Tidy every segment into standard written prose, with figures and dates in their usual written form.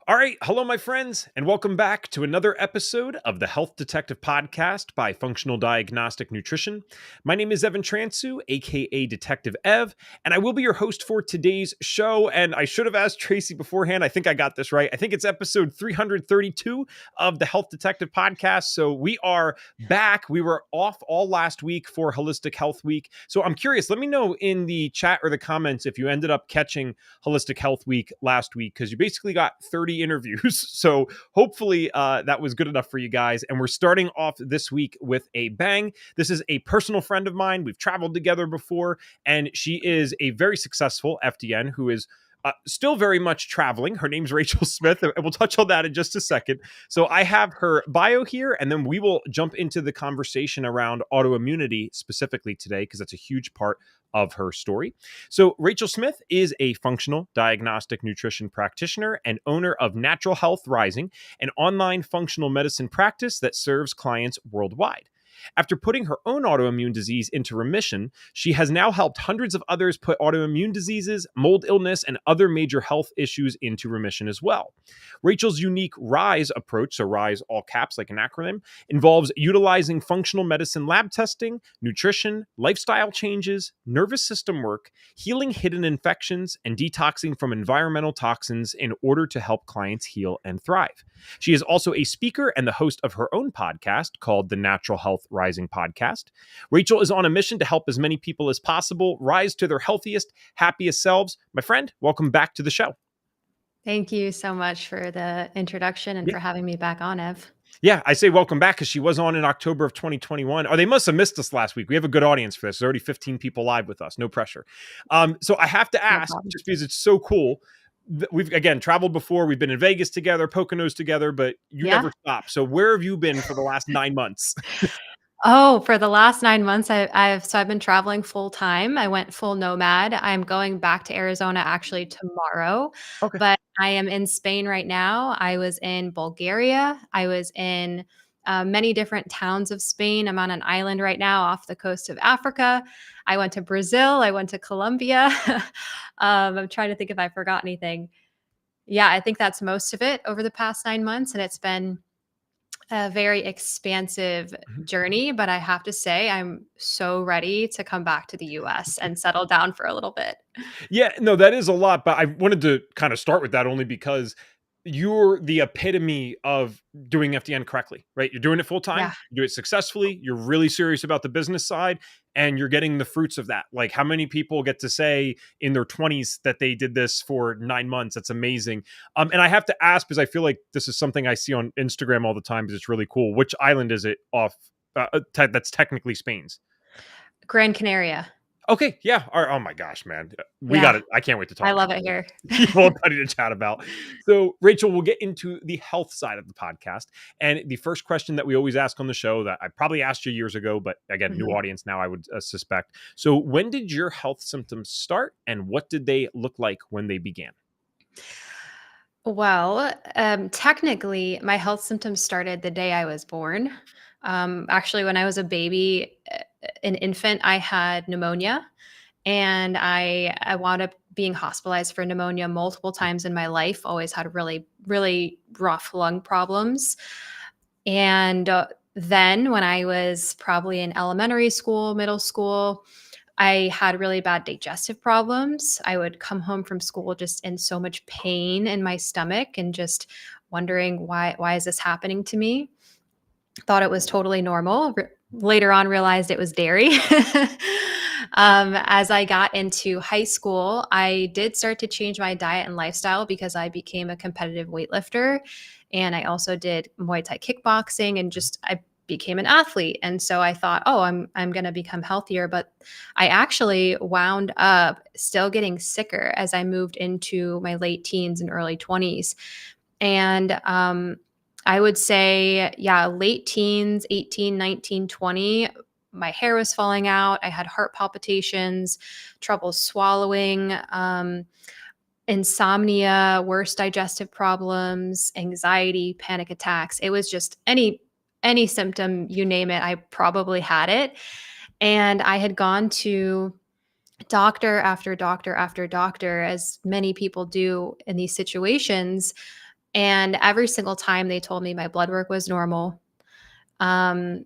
All right. Hello, my friends, and welcome back to another episode of the Health Detective Podcast by Functional Diagnostic Nutrition. My name is Evan Transu, aka Detective Ev, and I will be your host for today's show. And I should have asked Tracy beforehand. I think I got this right. I think it's episode 332 of the Health Detective Podcast. So we are back. We were off all last week for Holistic Health Week. So I'm curious, let me know in the chat or the comments if you ended up catching Holistic Health Week last week, because you basically got 30 interviews. So hopefully that was good enough for you guys. And we're starting off this week with a bang. This is a personal friend of mine. We've traveled together before, and she is a very successful FDN who is still very much traveling. Her name's Rachel Smith, and we'll touch on that in just a second. So I have her bio here, and then we will jump into the conversation around autoimmunity specifically today, because that's a huge part of her story. So Rachel Smith is a functional diagnostic nutrition practitioner and owner of Natural Health Rising, an online functional medicine practice that serves clients worldwide. After putting her own autoimmune disease into remission, she has now helped hundreds of others put autoimmune diseases, mold illness, and other major health issues into remission as well. Rachel's unique RISE approach, so RISE all caps like an acronym, involves utilizing functional medicine lab testing, nutrition, lifestyle changes, nervous system work, healing hidden infections, and detoxing from environmental toxins in order to help clients heal and thrive. She is also a speaker and the host of her own podcast called the Natural Health Rising Podcast. Rachel is on a mission to help as many people as possible rise to their healthiest, happiest selves. My friend, welcome back to the show. Thank you so much for the introduction and for having me back on, Ev. Yeah, I say welcome back because she was on in October of 2021. Or they must have missed us last week. We have a good audience for this. There's already 15 people live with us. No pressure. So I have to ask, just because it's so cool, we've, again, traveled before. We've been in Vegas together, Poconos together, but you never stop. So where have you been for the last 9 months? Oh, for the last 9 months, I've been traveling full time. I went full nomad. I'm going back to Arizona actually tomorrow, Okay. but I am in Spain right now. I was in Bulgaria. I was in many different towns of Spain. I'm on an island right now off the coast of Africa. I went to Brazil. I went to Colombia. I'm trying to think if I forgot anything. Yeah, I think that's most of it over the past 9 months, and it's been a very expansive journey, but I have to say I'm so ready to come back to the US and settle down for a little bit. Yeah, no, that is a lot, but I wanted to kind of start with that only because you're the epitome of doing FDN correctly, right? You're doing it full time, Yeah. you do it successfully, you're really serious about the business side, and you're getting the fruits of that. Like, how many people get to say in their 20s that they did this for 9 months? That's amazing. And I have to ask, because I feel like this is something I see on Instagram all the time, because it's really cool. Which island is it off that's technically Spain's? Gran Canaria. Okay, yeah. Oh my gosh, man. We got Yeah. it. I can't wait to I talk love about it here. it. Well, plenty to chat about. So, Rachel, we'll get into the health side of the podcast. And the first question that we always ask on the show, that I probably asked you years ago, but again, new Mhm. audience now, I would suspect. So, when did your health symptoms start, and what did they look like when they began? Well, technically, my health symptoms started the day I was born. Actually, when I was a baby, an infant, I had pneumonia, and I wound up being hospitalized for pneumonia multiple times in my life. Always had really, really rough lung problems. And then, when I was probably in elementary school, middle school, I had really bad digestive problems. I would come home from school just in so much pain in my stomach and just wondering why is this happening to me? Thought it was totally normal. Later on realized it was dairy. As I got into high school, I did start to change my diet and lifestyle because I became a competitive weightlifter, and I also did Muay Thai kickboxing, and just I became an athlete. And so I thought, oh, I'm going to become healthier, but I actually wound up still getting sicker as I moved into my late teens and early 20s. And I would say, yeah, late teens, 18, 19, 20, my hair was falling out. I had heart palpitations, trouble swallowing, insomnia, worse digestive problems, anxiety, panic attacks. It was just any symptom, you name it, I probably had it. And I had gone to doctor after doctor after doctor, as many people do in these situations, And every single time they told me my blood work was normal. Um,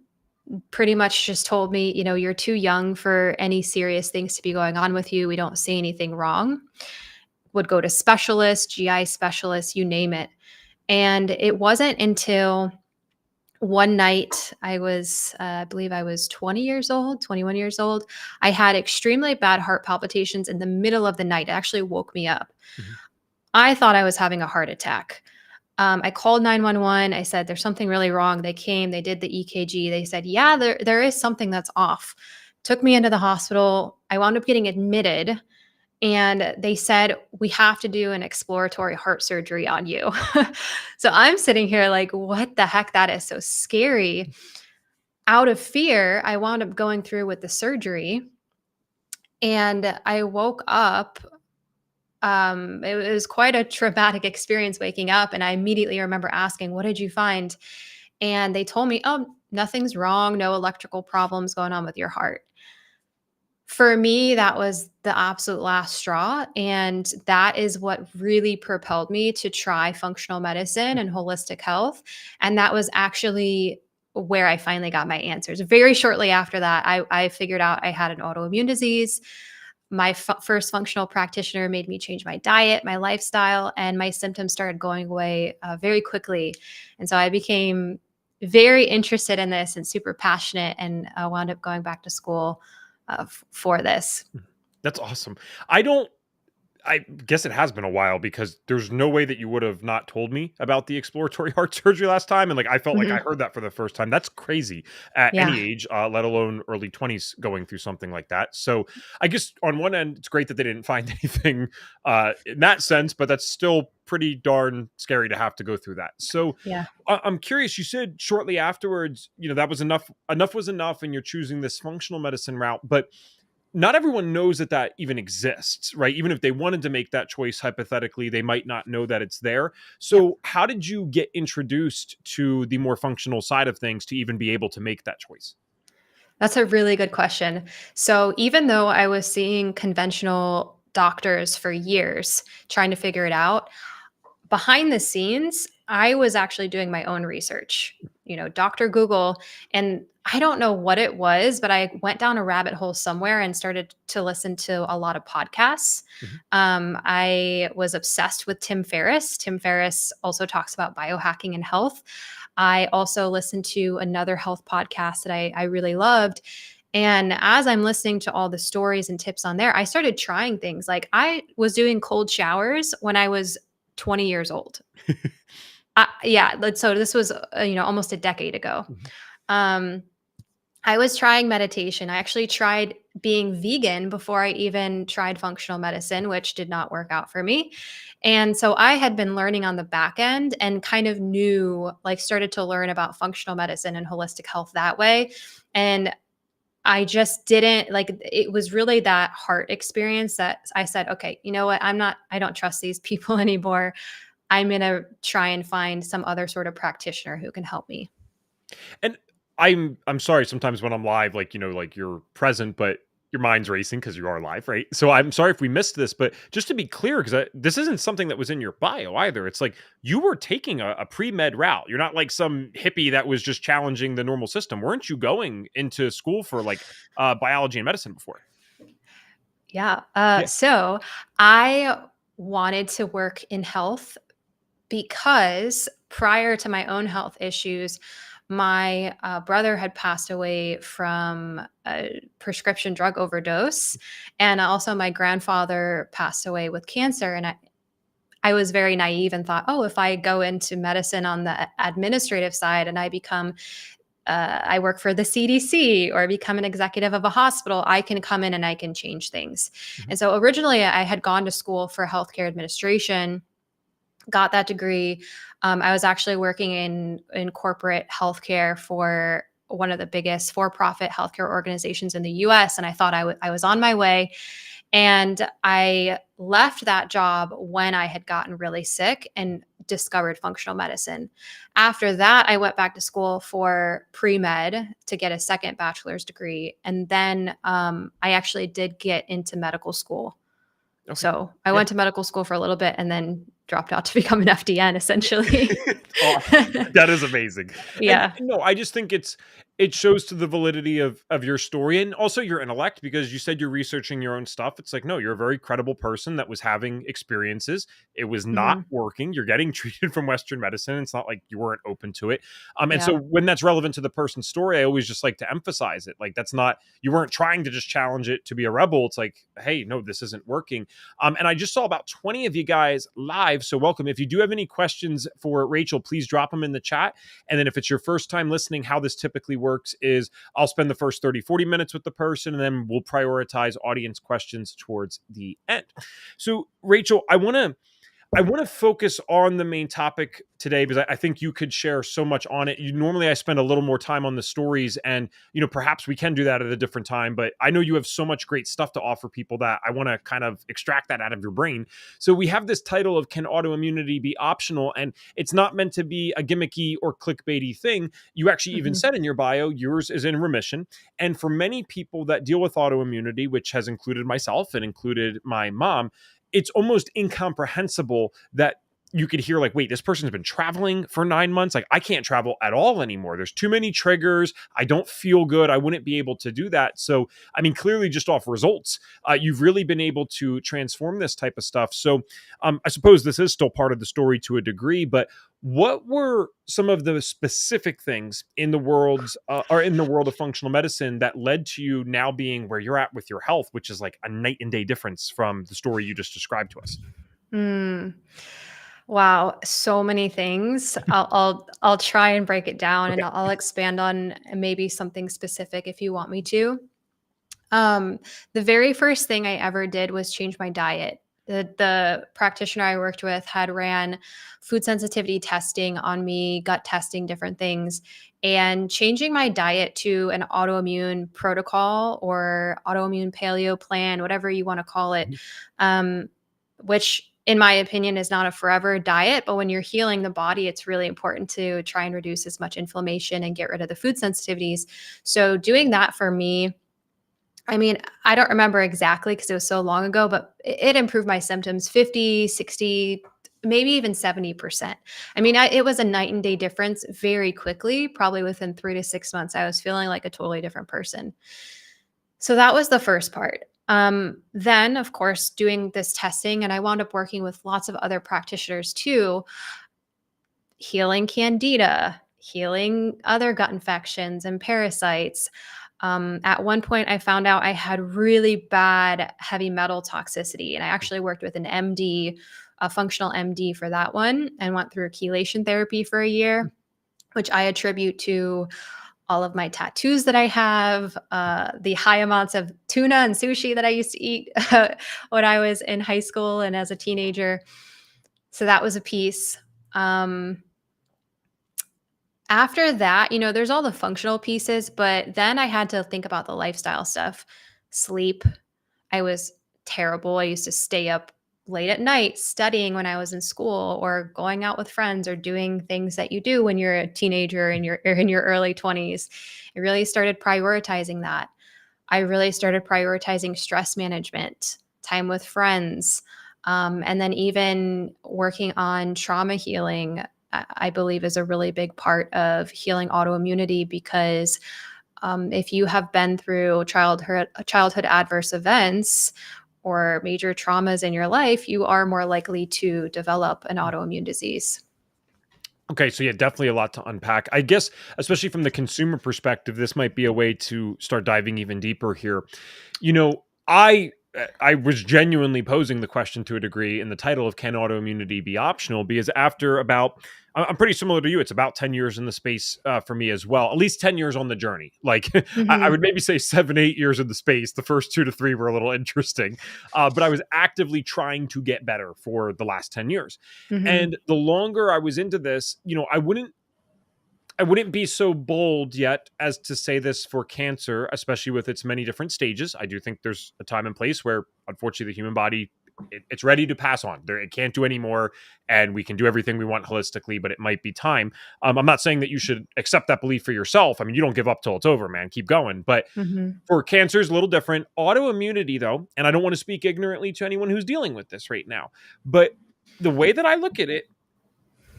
Pretty much just told me, you're too young for any serious things to be going on with you. We don't see anything wrong. Would go to specialists, GI specialists, you name it. And it wasn't until one night I believe I was 20 years old, 21 years old. I had extremely bad heart palpitations in the middle of the night. It actually woke me up. Mhm. I thought I was having a heart attack. I called 911. I said, there's something really wrong. They came, they did the EKG. They said, yeah, there is something that's off. Took me into the hospital. I wound up getting admitted. And they said, we have to do an exploratory heart surgery on you. So I'm sitting here like, what the heck? That is so scary. Out of fear, I wound up going through with the surgery. And I woke up. It was quite a traumatic experience waking up. And I immediately remember asking, what did you find? And they told me, oh, nothing's wrong. No electrical problems going on with your heart. For me, that was the absolute last straw. And that is what really propelled me to try functional medicine and holistic health. And that was actually where I finally got my answers. Very shortly after that, I figured out I had an autoimmune disease. My first functional practitioner made me change my diet, my lifestyle, and my symptoms started going away very quickly. And so I became very interested in this and super passionate, and wound up going back to school for this. That's awesome. I guess it has been a while because there's no way that you would have not told me about the exploratory heart surgery last time. And like, I felt like I Mhm. heard that for the first time. That's crazy at Yeah. any age, let alone early 20s going through something like that. So I guess on one end, it's great that they didn't find anything in that sense, but that's still pretty darn scary to have to go through that. So Yeah. I'm curious, you said shortly afterwards, that was enough was enough, and you're choosing this functional medicine route, but not everyone knows that that even exists, right? Even if they wanted to make that choice hypothetically, they might not know that it's there. Yep. So, how did you get introduced to the more functional side of things to even be able to make that choice? That's a really good question. So even though I was seeing conventional doctors for years trying to figure it out, behind the scenes, I was actually doing my own research, Dr. Google. And I don't know what it was, but I went down a rabbit hole somewhere and started to listen to a lot of podcasts. Mhm. I was obsessed with Tim Ferriss. Tim Ferriss also talks about biohacking and health. I also listened to another health podcast that I really loved. And as I'm listening to all the stories and tips on there, I started trying things. Like I was doing cold showers when I was 20 years old. Yeah, so this was, almost a decade ago. Mhm. Um, I was trying meditation. I actually tried being vegan before I even tried functional medicine, which did not work out for me. And so I had been learning on the back end and kind of started to learn about functional medicine and holistic health that way. And I just didn't like it was really that heart experience that I said, okay, you know what? I don't trust these people anymore. I'm going to try and find some other sort of practitioner who can help me. And I'm sorry sometimes when I'm live, like, like you're present, but your mind's racing because you are live, right? So I'm sorry if we missed this, but just to be clear, because this isn't something that was in your bio either. It's like you were taking a pre-med route. You're not like some hippie that was just challenging the normal system. Weren't you going into school for like biology and medicine before? Yeah. Yeah. So I wanted to work in health because prior to my own health issues, my brother had passed away from a prescription drug overdose. And also, my grandfather passed away with cancer. And I was very naive and thought, oh, if I go into medicine on the administrative side and I work for the CDC or become an executive of a hospital, I can come in and I can change things. Mhm. And so originally I had gone to school for healthcare administration, got that degree. I was actually working in corporate healthcare for one of the biggest for-profit healthcare organizations in the US. And I thought I was on my way. And I left that job when I had gotten really sick and discovered functional medicine. After that, I went back to school for pre-med to get a second bachelor's degree. And then I actually did get into medical school. Okay. So I Yeah. went to medical school for a little bit and then dropped out to become an FDN essentially. Oh, that is amazing. And Yeah. no, I just think it shows to the validity of your story and also your intellect, because you said you're researching your own stuff. It's like, no, you're a very credible person that was having experiences. It was not Mhm. working. You're getting treated from Western medicine. It's not like you weren't open to it. And Yeah. so when that's relevant to the person's story, I always just like to emphasize it. Like, that's not, you weren't trying to just challenge it to be a rebel. It's like, hey, no, this isn't working. And I just saw about 20 of you guys live. So welcome. If you do have any questions for Rachel, please drop them in the chat. And then if it's your first time listening, how this typically works is I'll spend the first 30, 40 minutes with the person, and then we'll prioritize audience questions towards the end. So Rachel, I want to focus on the main topic today because I think you could share so much on it. Normally I spend a little more time on the stories, and perhaps we can do that at a different time, but I know you have so much great stuff to offer people that I want to kind of extract that out of your brain. So we have this title of Can Autoimmunity Be Optional? And it's not meant to be a gimmicky or clickbaity thing. You actually even Mhm. said in your bio, yours is in remission. And for many people that deal with autoimmunity, which has included myself and included my mom, it's almost incomprehensible that you could hear like, wait, this person's been traveling for 9 months. Like, I can't travel at all anymore. There's too many triggers. I don't feel good. I wouldn't be able to do that. So, I mean, clearly just off results, you've really been able to transform this type of stuff. So I suppose this is still part of the story to a degree, but what were some of the specific things in the world of functional medicine that led to you now being where you're at with your health, which is like a night and day difference from the story you just described to us? Mm. Wow, so many things. I'll try and break it down, and Okay. I'll expand on maybe something specific if you want me to. Um, the very first thing I ever did was change my diet. The practitioner I worked with had ran food sensitivity testing on me, gut testing, different things, and changing my diet to an autoimmune protocol or autoimmune paleo plan, whatever you want to call it, um, which in my opinion is not a forever diet, but when you're healing the body, it's really important to try and reduce as much inflammation and get rid of the food sensitivities. So doing that for me, I mean, I don't remember exactly because it was so long ago, but it improved my symptoms 50, 60, maybe even 70%. I mean, it was a night and day difference very quickly. Probably within 3 to 6 months, I was feeling like a totally different person. So that was the first part. Then, of course, doing this testing, and I wound up working with lots of other practitioners too, healing candida, healing other gut infections and parasites. At one point, I found out I had really bad heavy metal toxicity, and I actually worked with an MD, a functional MD for that one, and went through chelation therapy for a year, which I attribute to all of my tattoos that I have, the high amounts of tuna and sushi that I used to eat when I was in high school and as a teenager. So that was a piece. Um, After that, there's all the functional pieces, but then I had to think about the lifestyle stuff. Sleep, I was terrible. I used to stay up late at night studying when I was in school or going out with friends or doing things that you do when you're a teenager and you're in your early 20s. I really started prioritizing that. I really started prioritizing stress management, time with friends, and then even working on trauma healing. I believe is a really big part of healing autoimmunity because if you have been through childhood adverse events or major traumas in your life, you are more likely to develop an autoimmune disease. Okay, so yeah, definitely a lot to unpack. I guess, especially from the consumer perspective, this might be a way to start diving even deeper here. You know, I was genuinely posing the question to a degree in the title of Can Autoimmunity Be Optional? Because after about, I'm pretty similar to you. It's about 10 years in the space for me as well, at least 10 years on the journey. Like I Mhm, would maybe say 7, 8 years in the space. The first 2 to 3 were a little interesting, but I was actively trying to get better for the last 10 years. mhm, And the longer I was into this, I wouldn't be so bold yet as to say this for cancer, especially with its many different stages. I do think there's a time and place where, unfortunately, the human body it's ready to pass on. It can't do anymore, and we can do everything we want holistically, but it might be time. I'm not saying that you should accept that belief for yourself. I mean, you don't give up till it's over, man. Keep going. But mhm, for cancer is a little different. Autoimmunity, though, and I don't want to speak ignorantly to anyone who's dealing with this right now, but the way that I look at it,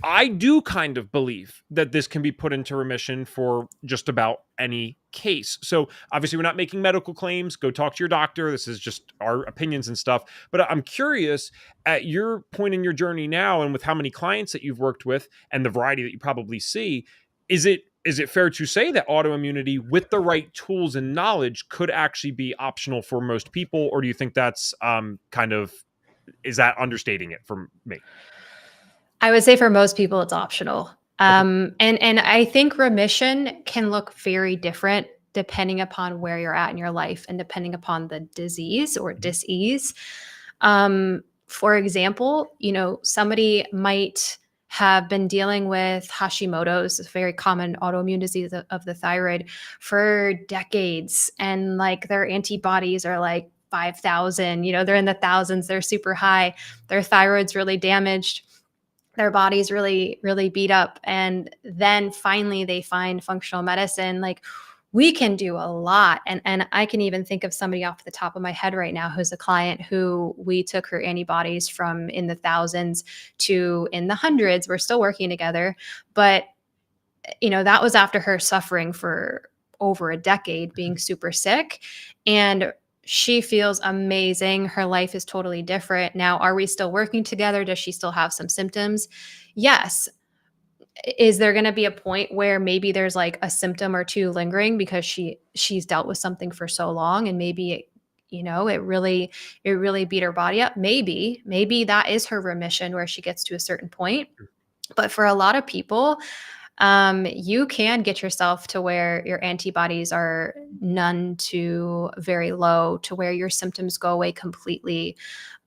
I do kind of believe that this can be put into remission for just about any case. So obviously we're not making medical claims. Go talk to your doctor. This is just our opinions and stuff. But I'm curious, at your point in your journey now and with how many clients that you've worked with and the variety that you probably see, is it fair to say that autoimmunity with the right tools and knowledge could actually be optional for most people? Or do you think that's is that understating it for me? I would say for most people, it's optional. Okay. And I think remission can look very different depending upon where you're at in your life and depending upon the disease or Mhm. disease. For example, somebody might have been dealing with Hashimoto's, a very common autoimmune disease of the thyroid, for decades, and like their antibodies are like 5,000. They're in the thousands. They're super high. Their thyroid's really damaged, their body's really, really beat up. And then finally they find functional medicine. Like, we can do a lot. And I can even think of somebody off the top of my head right now who's a client who we took her antibodies from in the thousands to in the hundreds. We're still working together. But, that was after her suffering for over a decade, being super sick. And she feels amazing. Her life is totally different. Now, are we still working together? Does she still have some symptoms? Yes. Is there going to be a point where maybe there's like a symptom or two lingering because she's dealt with something for so long, and maybe it really beat her body up? Maybe that is her remission where she gets to a certain point. But for a lot of people, you can get yourself to where your antibodies are none to very low, to where your symptoms go away completely.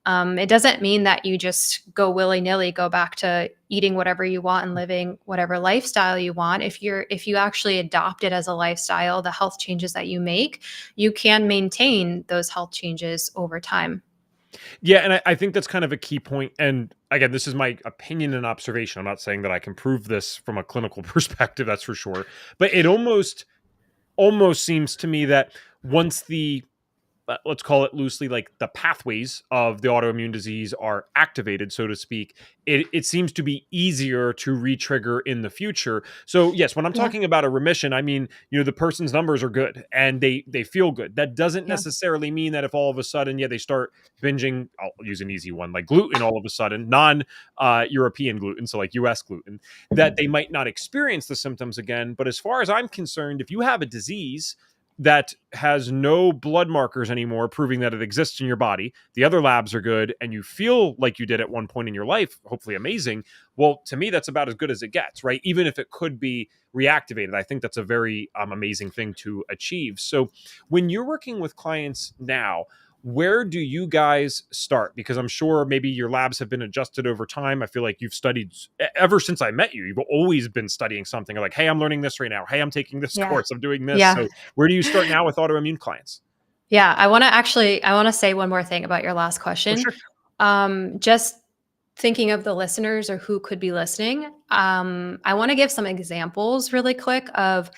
It doesn't mean that you just go willy-nilly, go back to eating whatever you want and living whatever lifestyle you want. If you actually adopt it as a lifestyle, the health changes that you make, you can maintain those health changes over time. Yeah, and I think that's kind of a key point. And again, this is my opinion and observation. I'm not saying that I can prove this from a clinical perspective, that's for sure. But it almost seems to me that once the let's call it loosely, like the pathways of the autoimmune disease are activated, so to speak, it seems to be easier to re-trigger in the future. So yes, when I'm Yeah. talking about a remission, I mean, the person's numbers are good and they feel good. That doesn't Yeah. necessarily mean that if all of a sudden, yeah, they start binging, I'll use an easy one, like gluten all of a sudden, non European gluten, so like US gluten, that they might not experience the symptoms again. But as far as I'm concerned, if you have a disease that has no blood markers anymore proving that it exists in your body, the other labs are good, and you feel like you did at one point in your life, hopefully amazing. Well, to me, that's about as good as it gets, right? Even if it could be reactivated, I think that's a very amazing thing to achieve. So when you're working with clients now, where do you guys start? Because I'm sure maybe your labs have been adjusted over time. I feel like you've studied ever since I met you. You've always been studying something, like, hey, I'm learning this right now. Hey, I'm taking this Yeah. course. I'm doing this. Yeah. So where do you start now with autoimmune clients? Yeah. I want to say one more thing about your last Oh, question. sure. Just thinking of the listeners or who could be listening, I want to give some examples really quick of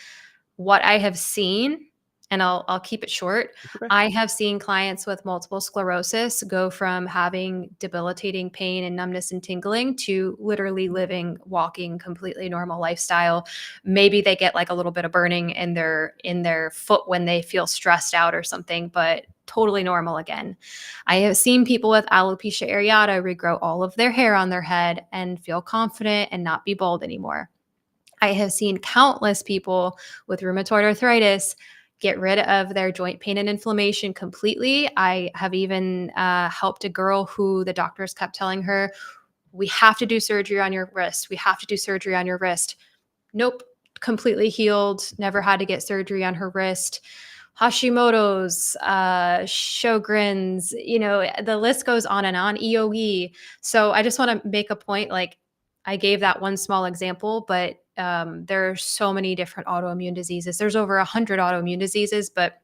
what I have seen, and I'll keep it short. It's okay. I have seen clients with multiple sclerosis go from having debilitating pain and numbness and tingling to literally living, walking, completely normal lifestyle. Maybe they get like a little bit of burning in their foot when they feel stressed out or something, but totally normal again. I have seen people with alopecia areata regrow all of their hair on their head and feel confident and not be bald anymore. I have seen countless people with rheumatoid arthritis get rid of their joint pain and inflammation completely. I have even helped a girl who the doctors kept telling her, we have to do surgery on your wrist. We have to do surgery on your wrist. Nope, completely healed, never had to get surgery on her wrist. Hashimoto's, Sjogren's, the list goes on and on, EOE. So I just want to make a point, like, I gave that one small example, but there are so many different autoimmune diseases. There's over 100 autoimmune diseases, but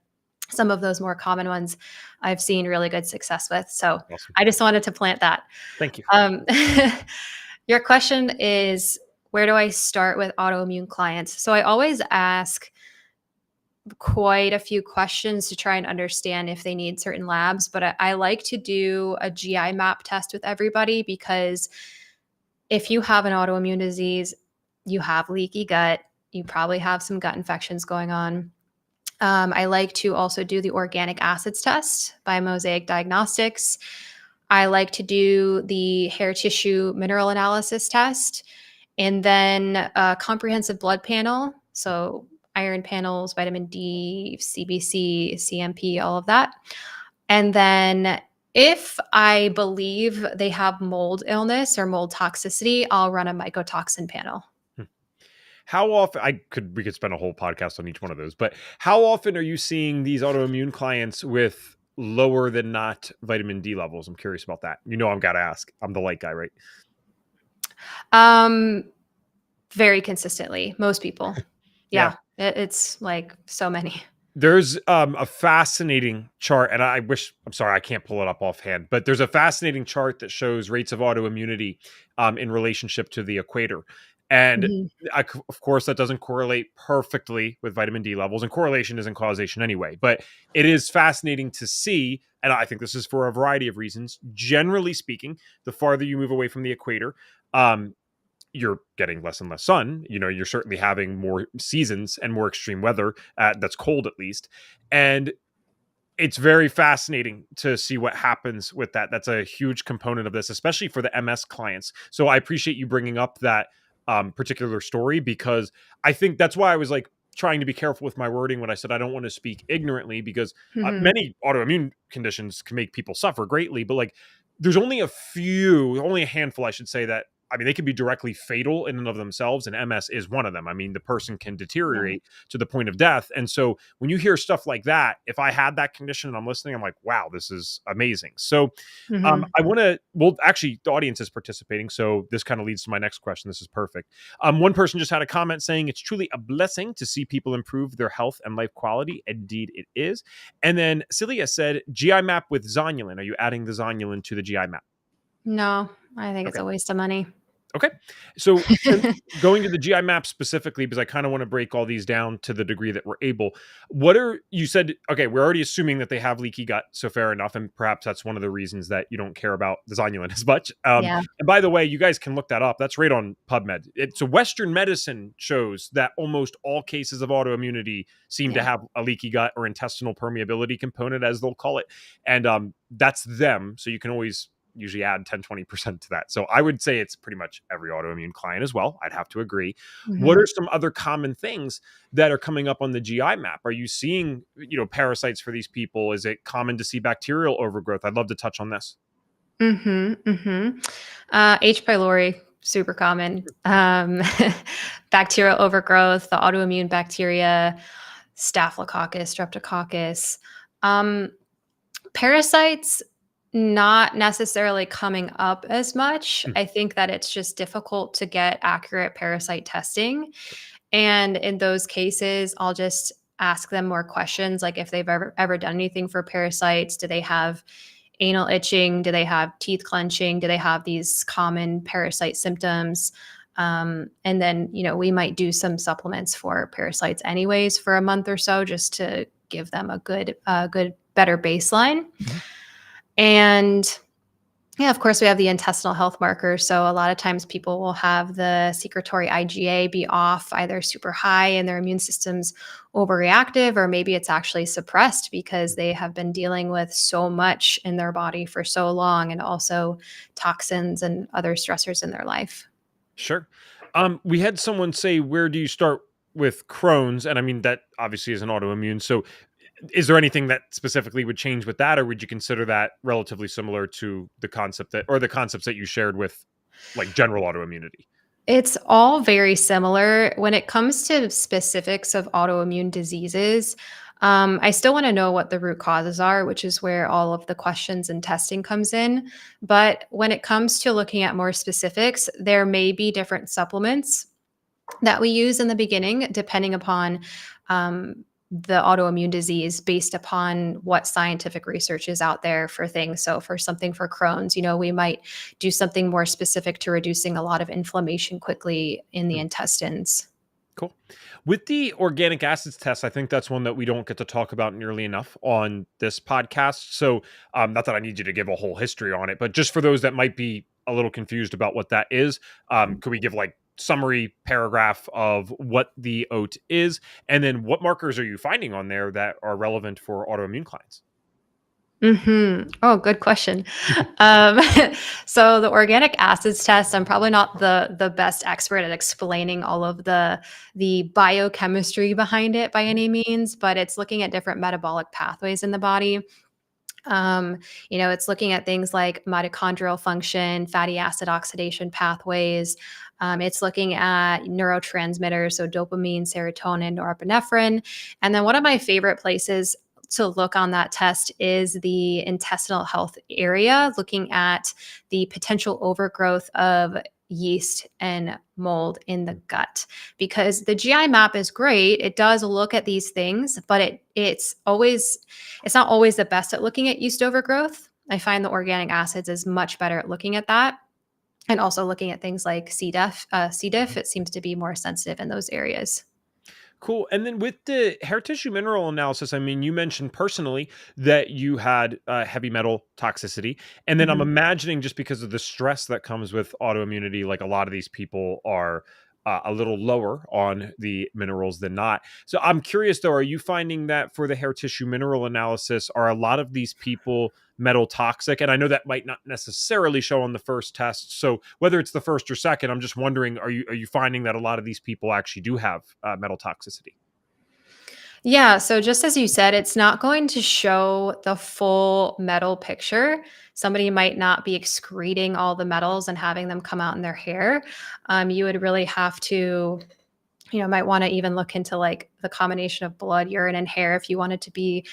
some of those more common ones I've seen really good success with. So Awesome. I just wanted to plant that. Thank you. Um, your question is, where do I start with autoimmune clients? So I always ask, quite a few questions to try and understand if they need certain labs. But I like to do a GI map test with everybody, because if you have an autoimmune disease, you have leaky gut, you probably have some gut infections going on. I like to also do the organic acids test by Mosaic Diagnostics. I like to do the hair tissue mineral analysis test, and then a comprehensive blood panel. So iron panels, vitamin D, CBC, CMP, all of that. And then if I believe they have mold illness or mold toxicity, I'll run a mycotoxin panel. How often we could spend a whole podcast on each one of those, but how often are you seeing these autoimmune clients with lower than not vitamin D levels? I'm curious about that. I'm got to ask. I'm the light guy, right? Very consistently, most people. Yeah. It's like so many. There's a fascinating chart, and I'm sorry, I can't pull it up offhand, but there's a fascinating chart that shows rates of autoimmunity in relationship to the equator. And of course, that doesn't correlate perfectly with vitamin D levels, and correlation isn't causation anyway. But it is fascinating to see, and I think this is for a variety of reasons. Generally speaking, the farther you move away from the equator, you're getting less and less sun. You're certainly having more seasons and more extreme weather that's cold, at least. And it's very fascinating to see what happens with that. That's a huge component of this, especially for the MS clients. So I appreciate you bringing up that particular story, because I think that's why I was like trying to be careful with my wording when I said I don't want to speak ignorantly, because many autoimmune conditions can make people suffer greatly. But like, there's only a handful, I should say, that they can be directly fatal in and of themselves, and MS is one of them. The person can deteriorate to the point of death. And so when you hear stuff like that, if I had that condition and I'm listening, I'm like, wow, this is amazing. So actually, the audience is participating, so this kind of leads to my next question. This is perfect. One person just had a comment saying it's truly a blessing to see people improve their health and life quality. Indeed, it is. And then Celia said, GI map with zonulin. Are you adding the zonulin to the GI map? No, I think it's a waste of money. Okay. So going to the GI map specifically, because I kind of want to break all these down to the degree that we're able. You said, okay, we're already assuming that they have leaky gut. So fair enough. And perhaps that's one of the reasons that you don't care about the zonulin as much. And by the way, you guys can look that up. That's right on PubMed. So Western medicine shows that almost all cases of autoimmunity seem to have a leaky gut or intestinal permeability component, as they'll call it. And that's them. So you can always usually add 10-20% to that. So I would say it's pretty much every autoimmune client as well. I'd have to agree. What are some other common things that are coming up on the GI map? Are you seeing, parasites for these people? Is it common to see bacterial overgrowth? I'd love to touch on this. H. pylori, super common. Bacterial overgrowth, the autoimmune bacteria, Staphylococcus, Streptococcus. Parasites, not necessarily coming up as much. I think that it's just difficult to get accurate parasite testing. And in those cases, I'll just ask them more questions, like if they've ever done anything for parasites. Do they have anal itching? Do they have teeth clenching? Do they have these common parasite symptoms? And then, we might do some supplements for parasites anyways for a month or so, just to give them a good, better baseline. And of course, we have the intestinal health markers. So a lot of times people will have the secretory IgA be off, either super high and their immune system's overreactive, or maybe it's actually suppressed because they have been dealing with so much in their body for so long, and also toxins and other stressors in their life. Sure. We had someone say, where do you start with Crohn's? And that obviously is an autoimmune. So is there anything that specifically would change with that, or would you consider that relatively similar to the concepts that you shared with like general autoimmunity? It's all very similar. When it comes to specifics of autoimmune diseases, I still want to know what the root causes are, which is where all of the questions and testing comes in. But when it comes to looking at more specifics, there may be different supplements that we use in the beginning, depending upon the autoimmune disease, based upon what scientific research is out there for things. So for something for Crohn's, we might do something more specific to reducing a lot of inflammation quickly in the intestines. Cool. With the organic acids test, I think that's one that we don't get to talk about nearly enough on this podcast. So, not that I need you to give a whole history on it, but just for those that might be a little confused about what that is, could we give like summary paragraph of what the oat is, and then what markers are you finding on there that are relevant for autoimmune clients? Oh, good question. Um, so the organic acids test, I'm probably not the best expert at explaining all of the biochemistry behind it by any means, but it's looking at different metabolic pathways in the body. Um, it's looking at things like mitochondrial function, fatty acid oxidation pathways. It's looking at neurotransmitters, so dopamine, serotonin, norepinephrine. And then one of my favorite places to look on that test is the intestinal health area, looking at the potential overgrowth of yeast and mold in the gut, because the GI map is great. It does look at these things, but it's not always the best at looking at yeast overgrowth. I find the organic acids is much better at looking at that, and also looking at things like C. diff. It seems to be more sensitive in those areas. Cool. And then with the hair tissue mineral analysis, I mean, you mentioned personally that you had heavy metal toxicity. And then I'm Mhm. imagining just because of the stress that comes with autoimmunity, like a lot of these people are a little lower on the minerals than not. So I'm curious though, are you finding that for the hair tissue mineral analysis, are a lot of these people metal toxic? And I know that might not necessarily show on the first test. So whether it's the first or second, I'm just wondering, are you finding that a lot of these people actually do have metal toxicity? Yeah, so just as you said, it's not going to show the full metal picture. Somebody might not be excreting all the metals and having them come out in their hair. You would really have to, might want to even look into like the combination of blood, urine, and hair if you wanted to be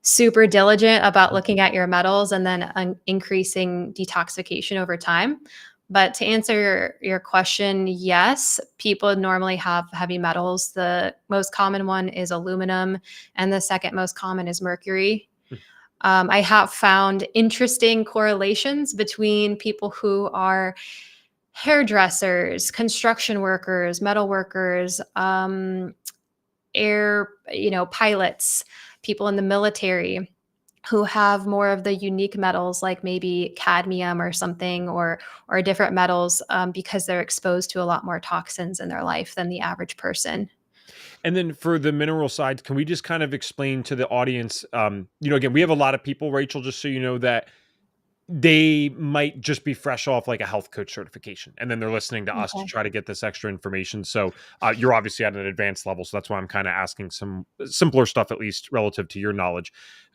super diligent about looking at your metals and then increasing detoxification over time. But to answer your question, yes, people normally have heavy metals. The most common one is aluminum, and the second most common is mercury. I have found interesting correlations between people who are hairdressers, construction workers, metal workers, air, pilots, people in the military who have more of the unique metals like maybe cadmium or something, or different metals, because they're exposed to a lot more toxins in their life than the average person. And then for the mineral side, can we just kind of explain to the audience, again, we have a lot of people, Rachel, just so you know, that they might just be fresh off like a health coach certification, and then they're listening to us to Okay. try to get this extra information. So you're obviously at an advanced level, so that's why I'm kind of asking some simpler stuff, at least relative to your knowledge.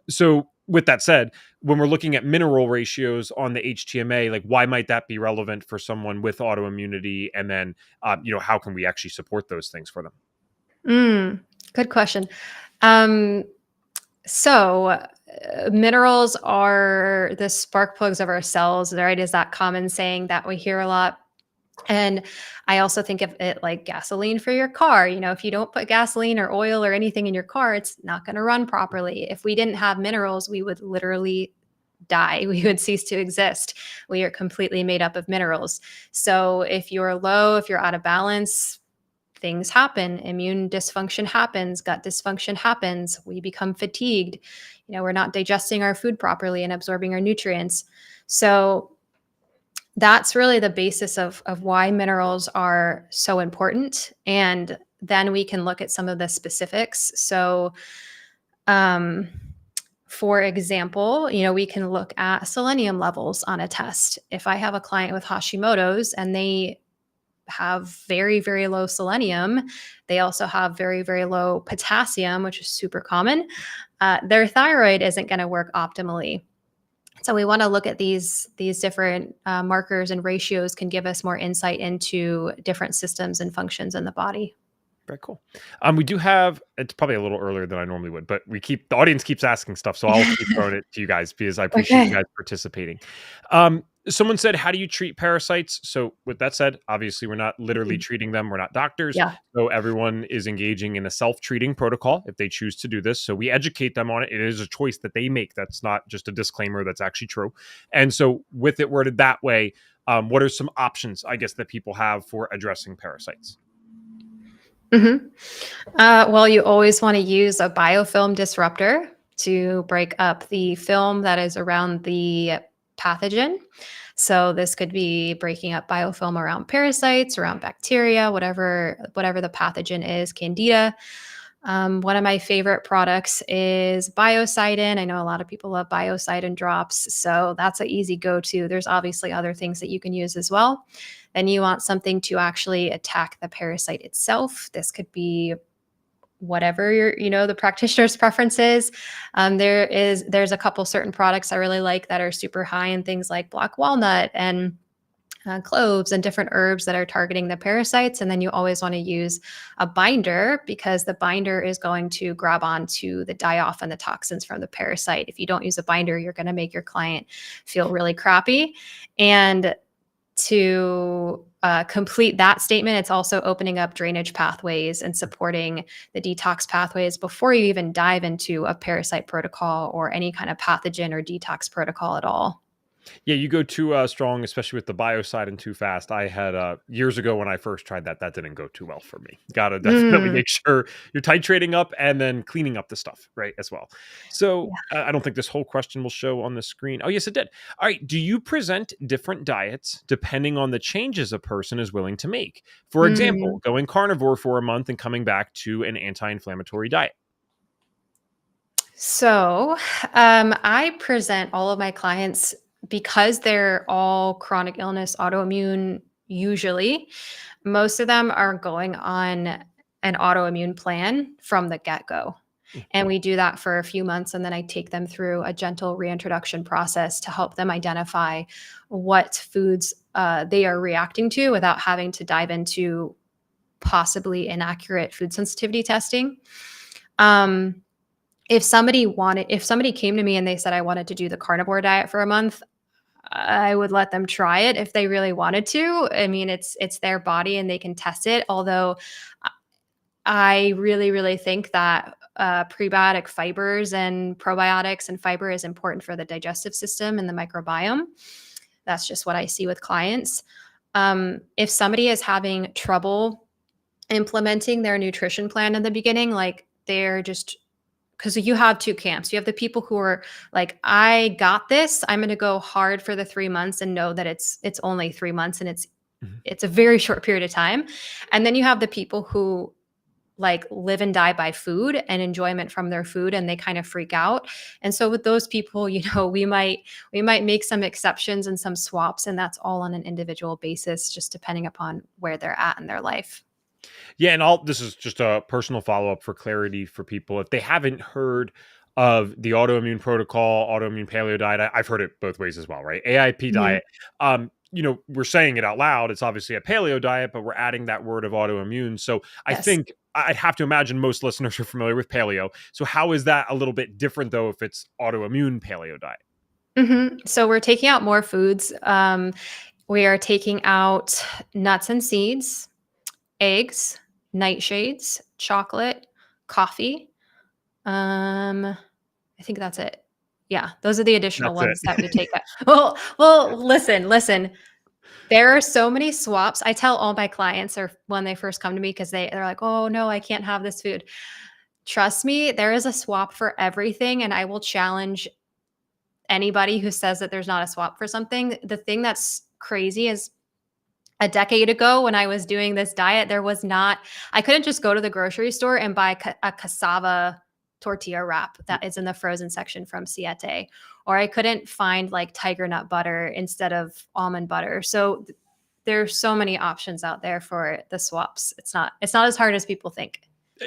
So with that said, when we're looking at mineral ratios on the HTMA, like why might that be relevant for someone with autoimmunity? And then, how can we actually support those things for them? Mm, good question. Um, so, minerals are the spark plugs of our cells, right? Is that common saying that we hear a lot? And I also think of it like gasoline for your car. If you don't put gasoline or oil or anything in your car, it's not going to run properly. If we didn't have minerals, we would literally die. We would cease to exist. We are completely made up of minerals. So if you're low, if you're out of balance, things happen. Immune dysfunction happens, gut dysfunction happens. We become fatigued. We're not digesting our food properly and absorbing our nutrients. So that's really the basis of why minerals are so important. And then we can look at some of the specifics. So, um, for example, we can look at selenium levels on a test. If I have a client with Hashimoto's and they have very, very low selenium, they also have very, very low potassium, which is super common. Their thyroid isn't going to work optimally. So we want to look at these different markers, and ratios can give us more insight into different systems and functions in the body. Very cool. We do have, it's probably a little earlier than I normally would, but the audience keeps asking stuff, so I'll keep throwing it to you guys because I appreciate you Okay. guys participating. Someone said, how do you treat parasites? So with that said, obviously we're not literally Mhm. treating them. We're not doctors. Yeah. So everyone is engaging in a self-treating protocol if they choose to do this. So we educate them on it. It is a choice that they make. That's not just a disclaimer. That's actually true. And so with it worded that way, what are some options, I guess, that people have for addressing parasites? Mhm. Well, you always want to use a biofilm disruptor to break up the film that is around the pathogen. So this could be breaking up biofilm around parasites, around bacteria, whatever the pathogen is, candida. One of my favorite products is biocidin. I know a lot of people love biocidin drops, so that's an easy go-to. There's obviously other things that you can use as well. Then you want something to actually attack the parasite itself. This could be whatever the practitioner's preferences. There's a couple certain products I really like that are super high in things like black walnut and cloves and different herbs that are targeting the parasites. And then you always want to use a binder because the binder is going to grab onto the die-off and the toxins from the parasite. If you don't use a binder, you're going to make your client feel really crappy. And to complete that statement, it's also opening up drainage pathways and supporting the detox pathways before you even dive into a parasite protocol or any kind of pathogen or detox protocol at all. Yeah, you go too strong, especially with the biocide and too fast. I had years ago when I first tried that didn't go too well for me. Got to definitely Mm, make sure you're titrating up and then cleaning up the stuff, right, as well. So yeah. I don't think this whole question will show on the screen. Oh, yes, it did. All right. Do you present different diets depending on the changes a person is willing to make? For example, Mm. going carnivore for a month and coming back to an anti-inflammatory diet. So, I present all of my clients because they're all chronic illness, autoimmune, usually. Most of them are going on an autoimmune plan from the get go. Mm. And we do that for a few months. And then I take them through a gentle reintroduction process to help them identify what foods they are reacting to without having to dive into possibly inaccurate food sensitivity testing. Um, if somebody came to me and they said I wanted to do the carnivore diet for a month, I would let them try it if they really wanted to. I mean, it's their body and they can test it. Although I really, really think that prebiotic fibers and probiotics and fiber is important for the digestive system and the microbiome. That's just what I see with clients. If somebody is having trouble implementing their nutrition plan in the beginning, like they're just because you have two camps. You have the people who are like, I got this. I'm going to go hard for the 3 months and know that it's only 3 months and Mhm. it's a very short period of time. And then you have the people who like live and die by food and enjoyment from their food and they kind of freak out. And so with those people, we might make some exceptions and some swaps, and that's all on an individual basis, just depending upon where they're at in their life. Yeah, and all this is just a personal follow-up for clarity for people. If they haven't heard of the autoimmune protocol, autoimmune paleo diet, I've heard it both ways as well, right? AIP Mhm. diet. We're saying it out loud. It's obviously a paleo diet, but we're adding that word of autoimmune. So I Yes. think I'd have to imagine most listeners are familiar with paleo. So how is that a little bit different though if it's autoimmune paleo diet? So we're taking out more foods. We are taking out nuts and seeds, eggs, nightshades, chocolate, coffee. I think that's it. Yeah, those are the additional That's it. ones that we take out. Well, listen. There are so many swaps. I tell all my clients or when they first come to me because they're like, "Oh no, I can't have this food." Trust me, there is a swap for everything, and I will challenge anybody who says that there's not a swap for something. The thing that's crazy is a decade ago when I was doing this diet, there was not, I couldn't just go to the grocery store and buy a cassava tortilla wrap that is in the frozen section from Siete, or I couldn't find like tiger nut butter instead of almond butter. So there's so many options out there for the swaps. It's not as hard as people think.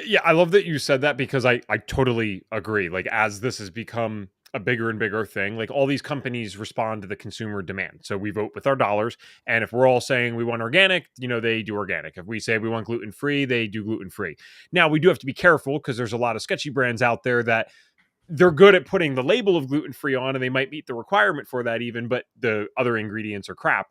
Yeah, I love that you said that because I totally agree. Like as this has become a bigger and bigger thing, like all these companies respond to the consumer demand. So we vote with our dollars, and if we're all saying we want organic, they do organic. If we say we want gluten free, they do gluten free. Now we do have to be careful because there's a lot of sketchy brands out there that they're good at putting the label of gluten free on and they might meet the requirement for that even, but the other ingredients are crap.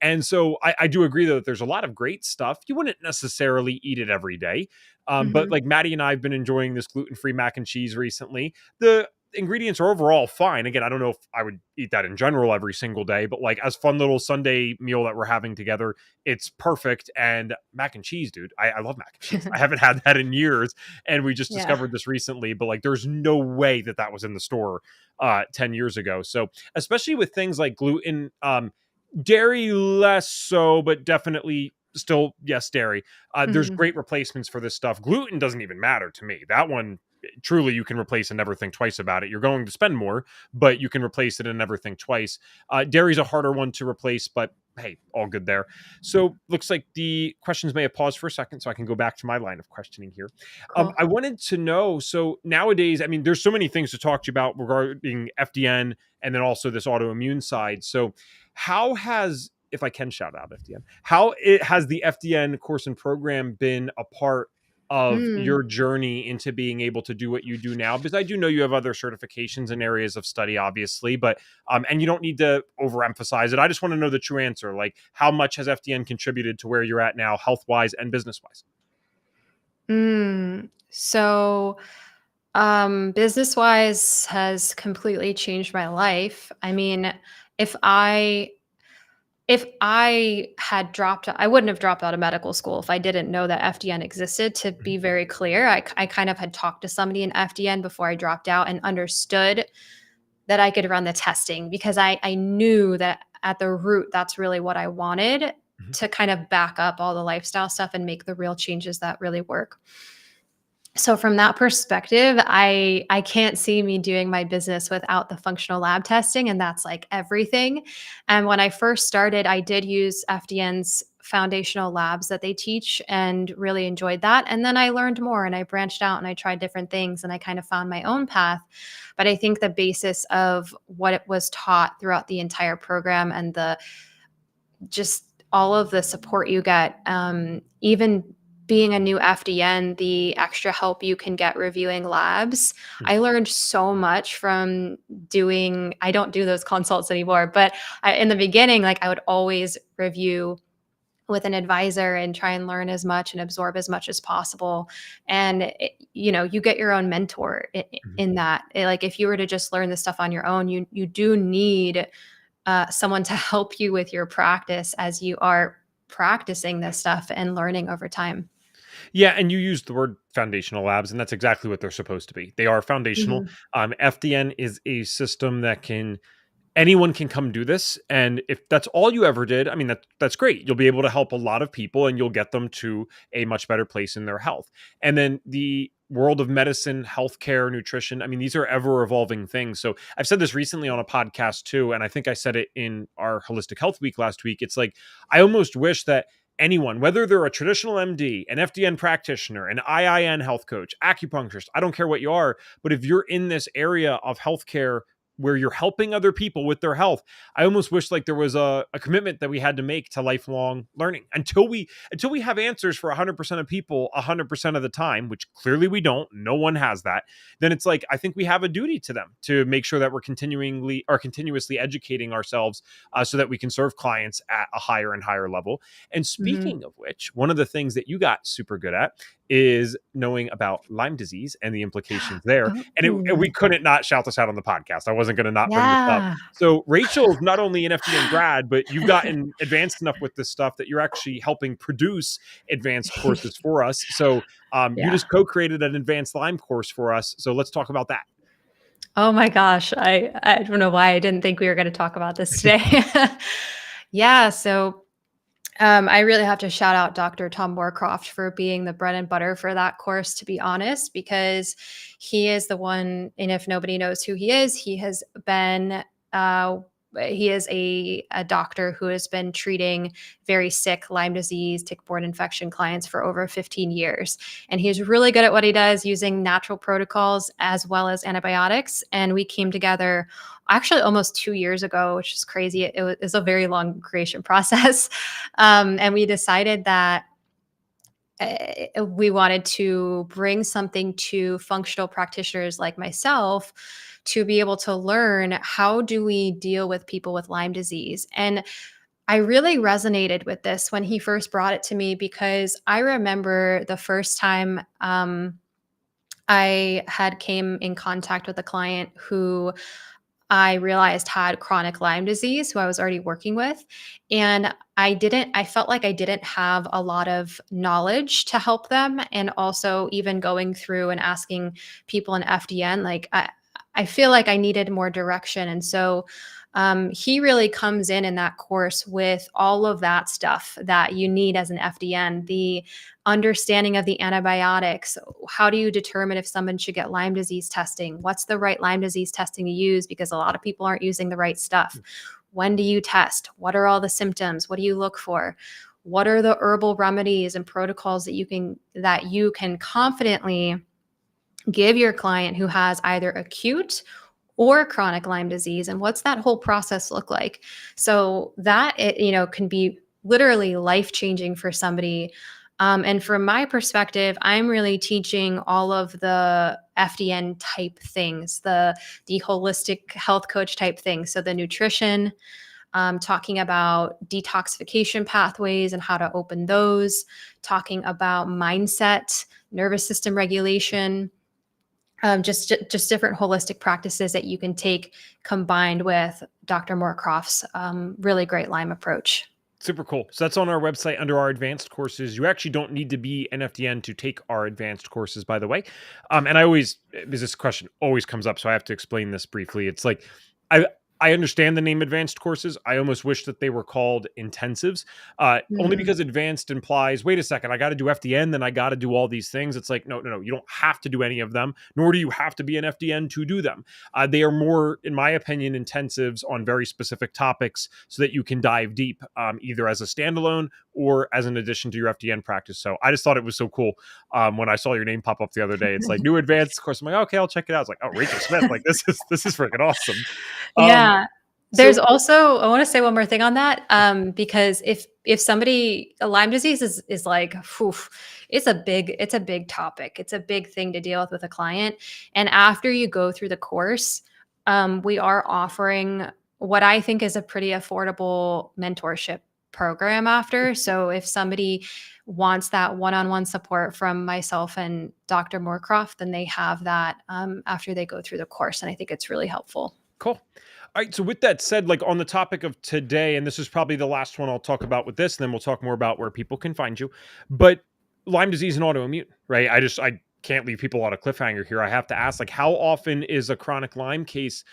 And so I do agree though that there's a lot of great stuff. You wouldn't necessarily eat it every day. But Mhm. like Maddie and I have been enjoying this gluten free mac and cheese recently. The ingredients are overall fine. Again, I don't know if I would eat that in general every single day, but like as fun little Sunday meal that we're having together, it's perfect. And mac and cheese, dude, I love mac and cheese. I haven't had that in years, and we just Yeah. discovered this recently. But like, there's no way that that was in the store 10 years ago. So especially with things like gluten, dairy less so, but definitely still yes, dairy. There's Mhm. great replacements for this stuff. Gluten doesn't even matter to me. That one truly you can replace and never think twice about it. You're going to spend more, but you can replace it and never think twice. Dairy's a harder one to replace, but hey, all good there. So looks like the questions may have paused for a second, so I can go back to my line of questioning here. Cool. I wanted to know, so nowadays, I mean, there's so many things to talk to you about regarding FDN and then also this autoimmune side. So how has, if I can shout out FDN, how it has the FDN course and program been a part of Mm. your journey into being able to do what you do now? Because I do know you have other certifications and areas of study, obviously, but and you don't need to overemphasize it. I just want to know the true answer. Like, how much has FDN contributed to where you're at now, health wise and business wise? So, business wise has completely changed my life. I mean, if I if I had dropped, I wouldn't have dropped out of medical school if I didn't know that FDN existed. To be very clear, I kind of had talked to somebody in FDN before I dropped out and understood that I could run the testing because I knew that at the root, that's really what I wanted Mhm. to kind of back up all the lifestyle stuff and make the real changes that really work. So from that perspective, I can't see me doing my business without the functional lab testing, and that's like everything. And when I first started, I did use FDN's foundational labs that they teach and really enjoyed that. And then I learned more and I branched out and I tried different things and I kind of found my own path. But I think the basis of what it was taught throughout the entire program and the just all of the support you get, even being a new FDN, the extra help you can get reviewing labs. I learned so much from doing, I don't do those consults anymore, but in the beginning, like I would always review with an advisor and try and learn as much and absorb as much as possible. And you get your own mentor Mhm. in that. Like if you were to just learn this stuff on your own, you do need someone to help you with your practice as you are practicing this stuff and learning over time. Yeah, and you used the word foundational labs, and that's exactly what they're supposed to be. They are foundational. Mhm. FDN is a system that can anyone can come do this, and if that's all you ever did, I mean that's great. You'll be able to help a lot of people, and you'll get them to a much better place in their health. And then the world of medicine, healthcare, nutrition. I mean, these are ever evolving things. So I've said this recently on a podcast too, and I think I said it in our holistic health week last week. It's like I almost wish that anyone, whether they're a traditional MD, an FDN practitioner, an IIN health coach, acupuncturist, I don't care what you are, but if you're in this area of healthcare where you're helping other people with their health, I almost wish like there was a commitment that we had to make to lifelong learning until we have answers for 100% of people 100% of the time, which clearly we don't. No one has that. Then it's like I think we have a duty to them to make sure that we're continuously educating ourselves so that we can serve clients at a higher and higher level. And Mhm. speaking of which, one of the things that you got super good at is knowing about Lyme disease and the implications there. And Oh, we couldn't not shout this out on the podcast. I wasn't going to not bring this up. yeah. So Rachel's not only an FDN grad, but you've gotten advanced enough with this stuff that you're actually helping produce advanced courses for us. So you Yeah. just co-created an advanced Lyme course for us. So let's talk about that. Oh my gosh. I don't know why I didn't think we were going to talk about this today. Yeah. So I really have to shout out Dr. Tom Moorcroft for being the bread and butter for that course, to be honest, because he is the one, and if nobody knows who he is, uh, he is a doctor who has been treating very sick Lyme disease, tick-borne infection clients for over 15 years. And he's really good at what he does using natural protocols as well as antibiotics. And we came together actually almost 2 years ago, which is crazy. It was a very long creation process. And we decided that we wanted to bring something to functional practitioners like myself to be able to learn how do we deal with people with Lyme disease. And I really resonated with this when he first brought it to me because I remember the first time I had came in contact with a client who I realized had chronic Lyme disease, who I was already working with. And I felt like I didn't have a lot of knowledge to help them. And also, even going through and asking people in FDN, like, I feel like I needed more direction. And so, he really comes in that course with all of that stuff that you need as an FDN, the understanding of the antibiotics. How do you determine if someone should get Lyme disease testing? What's the right Lyme disease testing to use? Because a lot of people aren't using the right stuff. When do you test? What are all the symptoms? What do you look for? What are the herbal remedies and protocols that you can confidently give your client who has either acute or chronic Lyme disease, and what's that whole process look like? So that can be literally life-changing for somebody. And from my perspective, I'm really teaching all of the FDN type things, the holistic health coach type things. So the nutrition, talking about detoxification pathways and how to open those, talking about mindset, nervous system regulation, just different holistic practices that you can take combined with Dr. Moorcroft's really great Lyme approach. Super cool. So that's on our website under our advanced courses. You actually don't need to be an FDN to take our advanced courses, by the way. And this question always comes up, so I have to explain this briefly. It's like, I understand the name advanced courses. I almost wish that they were called intensives, only because advanced implies, wait a second, I got to do FDN, then I got to do all these things. It's like, no, you don't have to do any of them, nor do you have to be an FDN to do them. They are more, in my opinion, intensives on very specific topics so that you can dive deep, either as a standalone or as an addition to your FDN practice. So I just thought it was so cool when I saw your name pop up the other day. It's like new advanced course. I'm like, okay, I'll check it out. It's like, oh, Rachel Smith, like this is freaking awesome. Yeah. There's So, also, I want to say one more thing on that, because if somebody, Lyme disease is like, it's a big topic. It's a big thing to deal with a client. And after you go through the course, we are offering what I think is a pretty affordable mentorship program after. So if somebody wants that one-on-one support from myself and Dr. Moorcroft, then they have that after they go through the course. And I think it's really helpful. cool. All right. So with that said, like on the topic of today, and this is probably the last one I'll talk about with this, and then we'll talk more about where people can find you. But Lyme disease and autoimmune, right? I can't leave people on a cliffhanger here. I have to ask, like, how often is a chronic Lyme case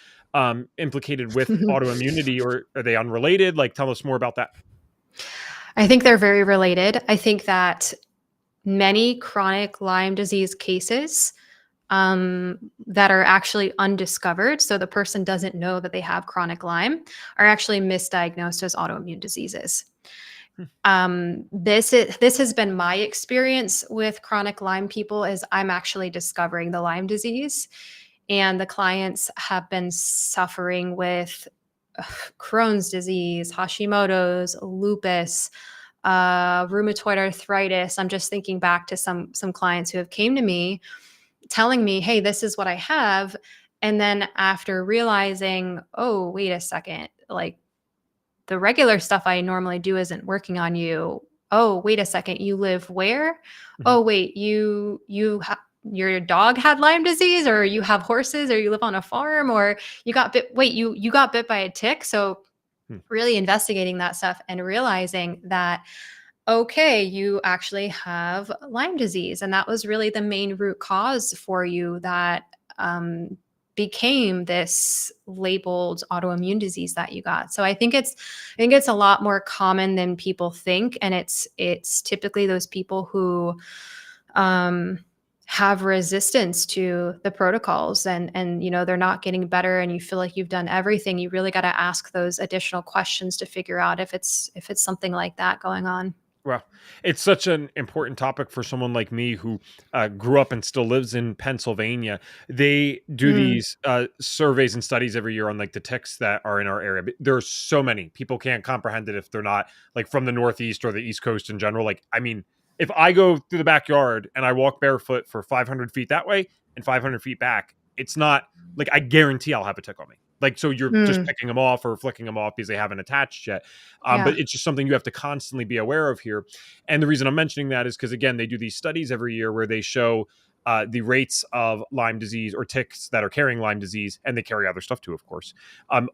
implicated with autoimmunity, or are they unrelated? Like, tell us more about that. I think they're very related. I think that many chronic Lyme disease cases that are actually undiscovered, so the person doesn't know that they have chronic Lyme, are actually misdiagnosed as autoimmune diseases. This has been my experience with chronic Lyme people, is I'm actually discovering the Lyme disease, and the clients have been suffering with Crohn's disease, Hashimoto's, lupus, rheumatoid arthritis. I'm just thinking back to some clients who have came to me telling me, hey, this is what I have. And then after realizing, oh, wait a second, like the regular stuff I normally do isn't working on you. Oh, wait a second, you live where? Mhm. Oh, wait, your dog had Lyme disease, or you have horses, or you live on a farm, or you got bit. Wait, you got bit by a tick. So really investigating that stuff and realizing that, okay, you actually have Lyme disease. And that was really the main root cause for you that became this labeled autoimmune disease that you got. So I think it's a lot more common than people think. And it's typically those people who have resistance to the protocols, and they're not getting better, and you feel like you've done everything. You really got to ask those additional questions to figure out if it's something like that going on. Well, it's such an important topic for someone like me who grew up and still lives in Pennsylvania. They do these surveys and studies every year on like the ticks that are in our area. But there's so many. People can't comprehend it if they're not like from the Northeast or the East Coast in general. Like, I mean, if I go through the backyard and I walk barefoot for 500 feet that way and 500 feet back, it's not like, I guarantee I'll have a tick on me. Like, so you're just picking them off or flicking them off because they haven't attached yet. Yeah. But it's just something you have to constantly be aware of here. And the reason I'm mentioning that is because, again, they do these studies every year where they show the rates of Lyme disease or ticks that are carrying Lyme disease, and they carry other stuff too, of course,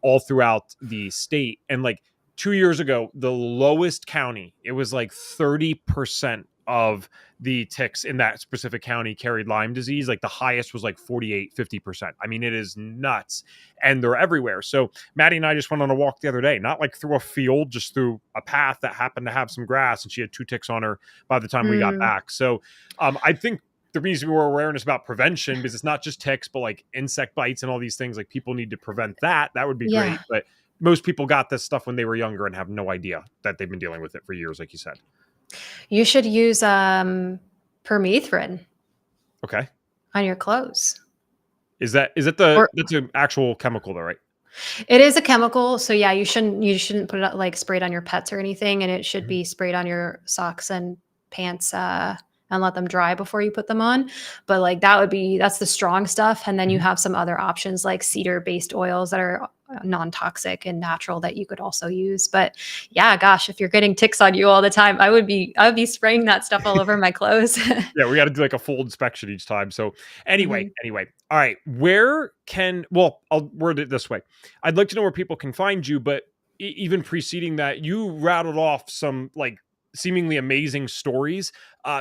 all throughout the state. And like 2 years ago, the lowest county, it was like 30% of the ticks in that specific county carried Lyme disease. Like the highest was like 48, 50%. I mean, it is nuts, and they're everywhere. So Maddie and I just went on a walk the other day, not like through a field, just through a path that happened to have some grass, and she had 2 ticks on her by the time we got Mm, back. So I think there needs to be more awareness about prevention, because it's not just ticks, but like insect bites and all these things. Like people need to prevent that. That would be great. yeah. But most people got this stuff when they were younger and have no idea that they've been dealing with it for years, like you said. You should use permethrin Okay. on your clothes. Is it Or that's an actual chemical though, right? it is a chemical, so yeah, you shouldn't put it like sprayed on your pets or anything, and it should Mhm. be sprayed on your socks and pants and let them dry before you put them on. But like that's the strong stuff, and then you Mhm. have some other options like cedar-based oils that are non-toxic and natural that you could also use. But yeah, gosh, if you're getting ticks on you all the time, I would be spraying that stuff all over my clothes. Yeah, we got to do like a full inspection each time. So anyway, Mhm. anyway, all right. I'll word it this way. I'd like to know where people can find you, but even preceding that, you rattled off some like seemingly amazing stories.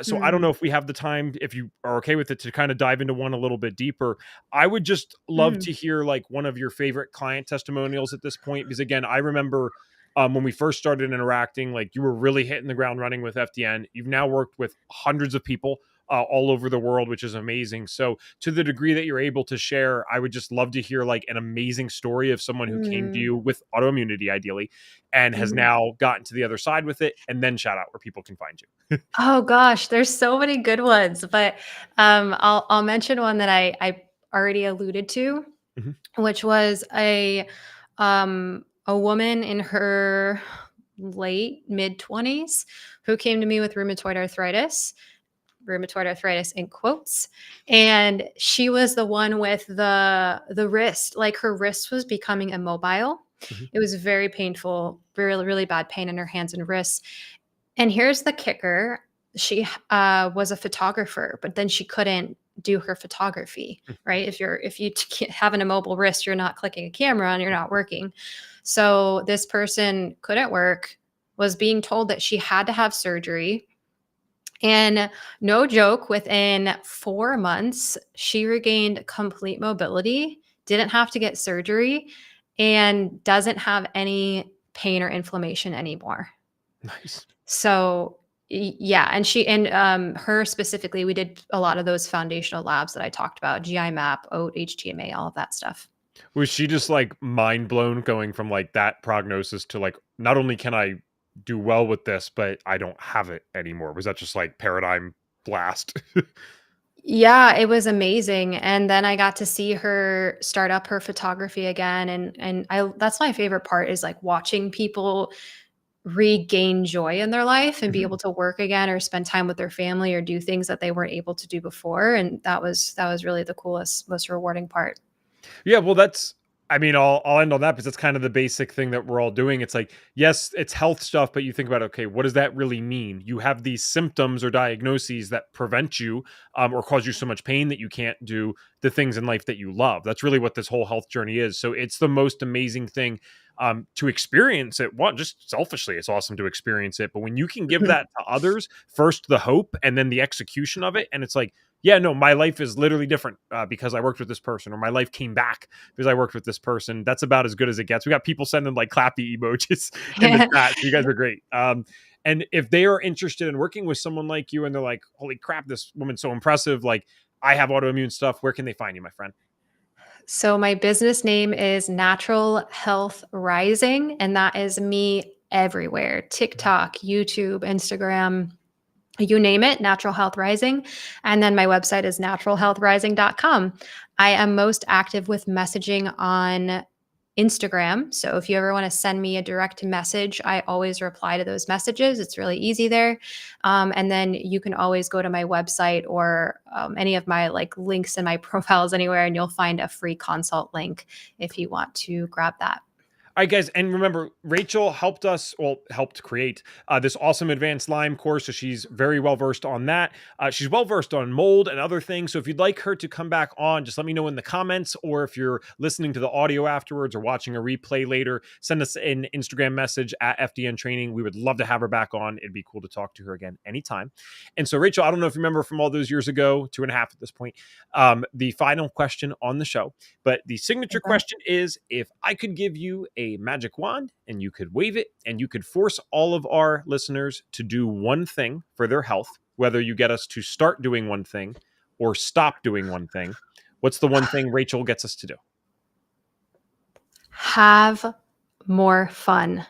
So I don't know Mm. if we have the time, if you are okay with it, to kind of dive into one a little bit deeper. I would just love Mm. to hear like one of your favorite client testimonials at this point, because again, I remember when we first started interacting, like you were really hitting the ground running with FDN. You've now worked with hundreds of people all over the world, which is amazing. So, to the degree that you're able to share, I would just love to hear like an amazing story of someone who came to Mm. you with autoimmunity, ideally, and has Mhm. now gotten to the other side with it. And then shout out where people can find you. Oh gosh, there's so many good ones, but I'll mention one that I already alluded to, Mhm. which was a woman in her late mid 20s who came to me with rheumatoid arthritis in quotes, and she was the one with the wrist, like her wrist was becoming immobile. Mhm. It was very painful, really really bad pain in her hands and wrists. And here's the kicker. She was a photographer, but then she couldn't do her photography, right? If you have an immobile wrist, you're not clicking a camera and you're not working. So this person couldn't work, was being told that she had to have surgery. And no joke, within 4 months, she regained complete mobility, didn't have to get surgery, and doesn't have any pain or inflammation anymore. Nice. So, yeah, and her specifically, we did a lot of those foundational labs that I talked about, GI map, OAT, HTMA, all of that stuff. Was she just like mind blown going from like that prognosis to like, not only can I do well with this, but I don't have it anymore? Was that just like paradigm blast? Yeah, it was amazing, and then I got to see her start up her photography again, and I that's my favorite part is, like, watching people regain joy in their life and be Mhm. able to work again or spend time with their family or do things that they weren't able to do before, and that was really the coolest, most rewarding part. Yeah, well, I mean, I'll end on that because that's kind of the basic thing that we're all doing. It's like, yes, it's health stuff, but you think about, okay, what does that really mean? You have these symptoms or diagnoses that prevent you or cause you so much pain that you can't do the things in life that you love. That's really what this whole health journey is. So it's the most amazing thing to experience it. One, just selfishly, it's awesome to experience it. But when you can give Mhm. that to others, first the hope and then the execution of it, and it's like, yeah, no, my life is literally different because I worked with this person, or my life came back because I worked with this person. That's about as good as it gets. We got people sending like clappy emojis in the chat. So you guys are great. And if they are interested in working with someone like you and they're like, holy crap, this woman's so impressive. Like, I have autoimmune stuff. Where can they find you, my friend? So my business name is Natural Health Rising, and that is me everywhere. TikTok, YouTube, Instagram, you name it, Natural Health Rising. And then my website is naturalhealthrising.com. I am most active with messaging on Instagram. So if you ever want to send me a direct message, I always reply to those messages. It's really easy there. And then you can always go to my website or any of my like links in my profiles anywhere, and you'll find a free consult link if you want to grab that. All right, guys. And remember, Rachel helped create this awesome advanced Lyme course. So she's very well versed on that. She's well versed on mold and other things. So if you'd like her to come back on, just let me know in the comments, or if you're listening to the audio afterwards or watching a replay later, send us an Instagram message at FDN Training. We would love to have her back on. It'd be cool to talk to her again anytime. And so, Rachel, I don't know if you remember from all those years ago, 2.5 at this point, the final question on the show, but the signature question is, if I could give you a magic wand and you could wave it and you could force all of our listeners to do one thing for their health, whether you get us to start doing one thing or stop doing one thing, what's the one thing Rachel gets us to do? Have more fun.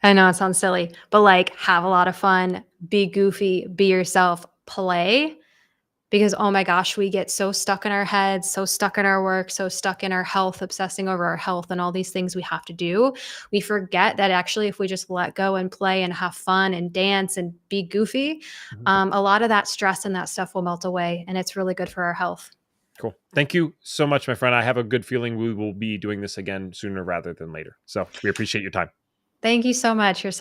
I know it sounds silly, but like, have a lot of fun, be goofy, be yourself, play. Because, oh my gosh, we get so stuck in our heads, so stuck in our work, so stuck in our health, obsessing over our health and all these things we have to do. We forget that actually, if we just let go and play and have fun and dance and be goofy, a lot of that stress and that stuff will melt away. And it's really good for our health. Cool. Thank you so much, my friend. I have a good feeling we will be doing this again sooner rather than later. So we appreciate your time. Thank you so much. You're such